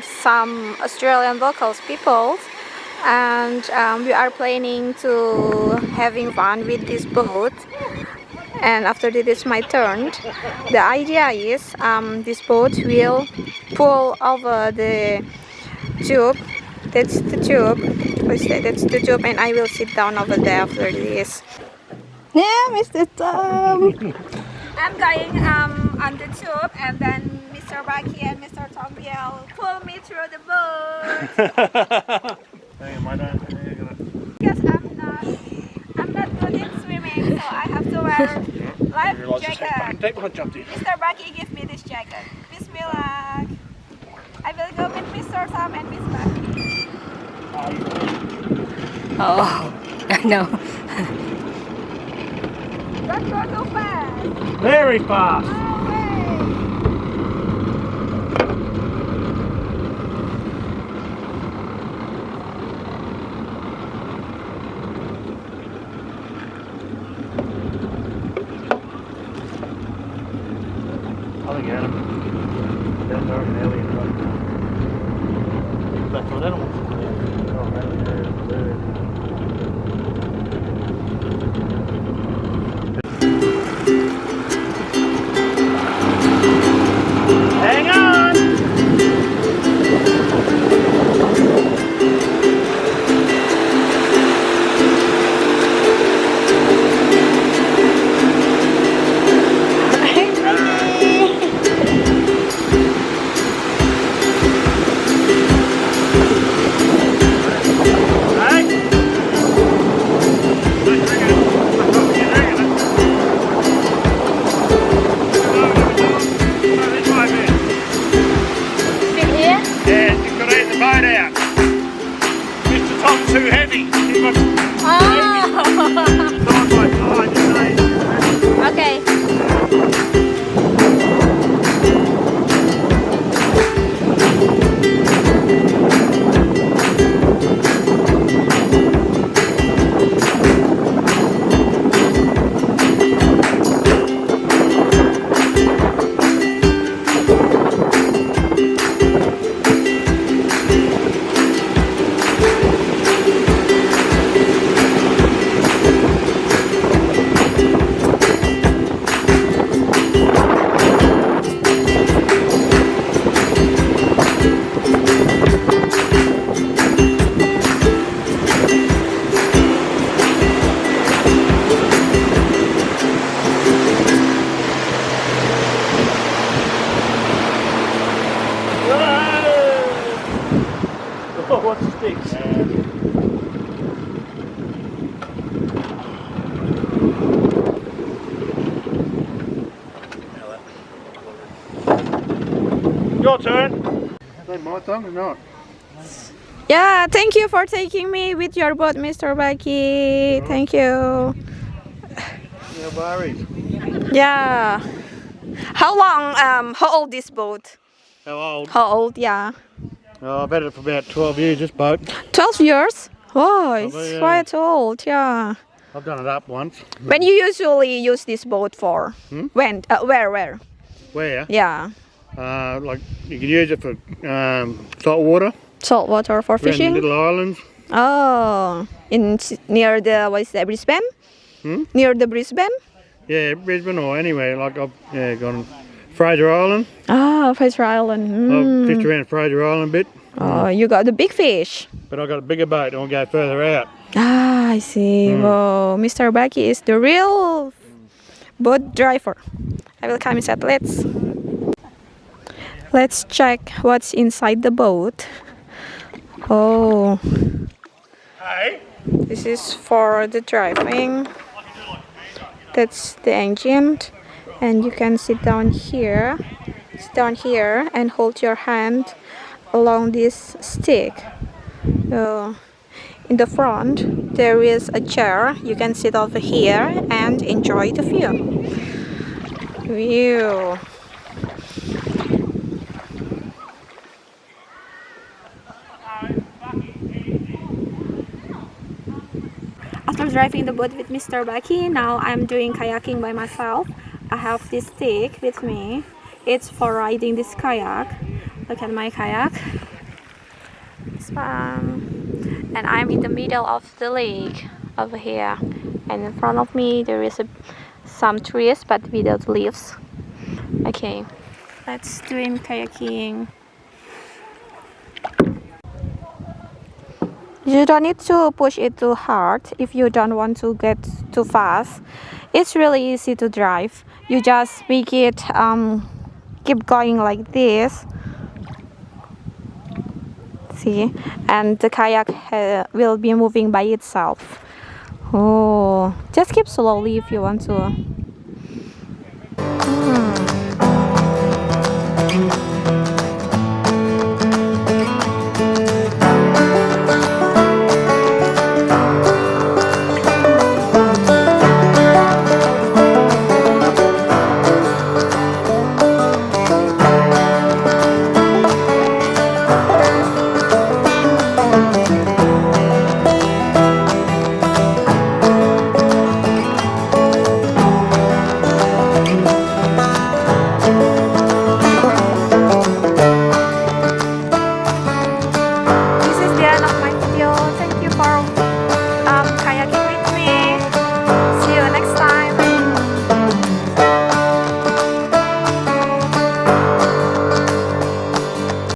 some Australian locals people, and we are planning to having fun with this boat. And after this is my turn. The idea is this boat will pull over the tube. That's the tube. That's the tube, and I will sit down over there after this. Yeah, Mr. Tom. I'm going on the tube, and then Mr. Baki and Mr. Tom will pull me through the boat. Because I'm not good in swimming, so I have to wear life jacket. Take my jump, Mr. Baki give me this jacket. Bismillah. I will go with Mr. Tom and Miss Baki. Oh, I know. Don't go too fast. Very fast. No way. I think Adam. That's our alien. That's what animals. Hang on! Too heavy. Okay. Oh, what's the sticks? Your turn. They my tongue or not? Yeah, thank you for taking me with your boat, Mr. Baki. Thank you. No worries. Yeah. How old this boat? How old? How old, yeah. Oh, I've had it for about 12 years, this boat. 12 years? Oh, it's Probably, quite old, yeah. I've done it up once. When you usually use this boat for? When? Where? Where? Yeah. Like, you can use it for salt water. Salt water for Around the fishing? little islands. Oh, near the, what is that, Brisbane? Near the Brisbane? Yeah, Brisbane or anywhere. Like, I've gone Fraser Island. Ah, Fraser Island. I've fished around Fraser Island a bit. Oh, you got the big fish. But I've got a bigger boat and I'll go further out. Ah, I see. Whoa, Mr. Baki is the real boat driver. I will come inside. Let's check what's inside the boat. Oh, Hey? this is for the driving. That's the engine, and you can sit down here and hold your hand along this stick. So in the front there is a chair. You can sit over here and enjoy the view. After driving the boat with Mr. Baki, now I'm doing kayaking by myself. I have this stick with me. It's for riding this kayak. Look at my kayak. It's fun. And I'm in the middle of the lake over here. And in front of me there is some trees but without leaves. Okay, let's doing kayaking. You don't need to push it too hard if you don't want to get too fast. It's really easy to drive. You just make it keep going like this. See, and the kayak will be moving by itself. Oh, just keep slowly if you want to. This is the end of my video. Thank you for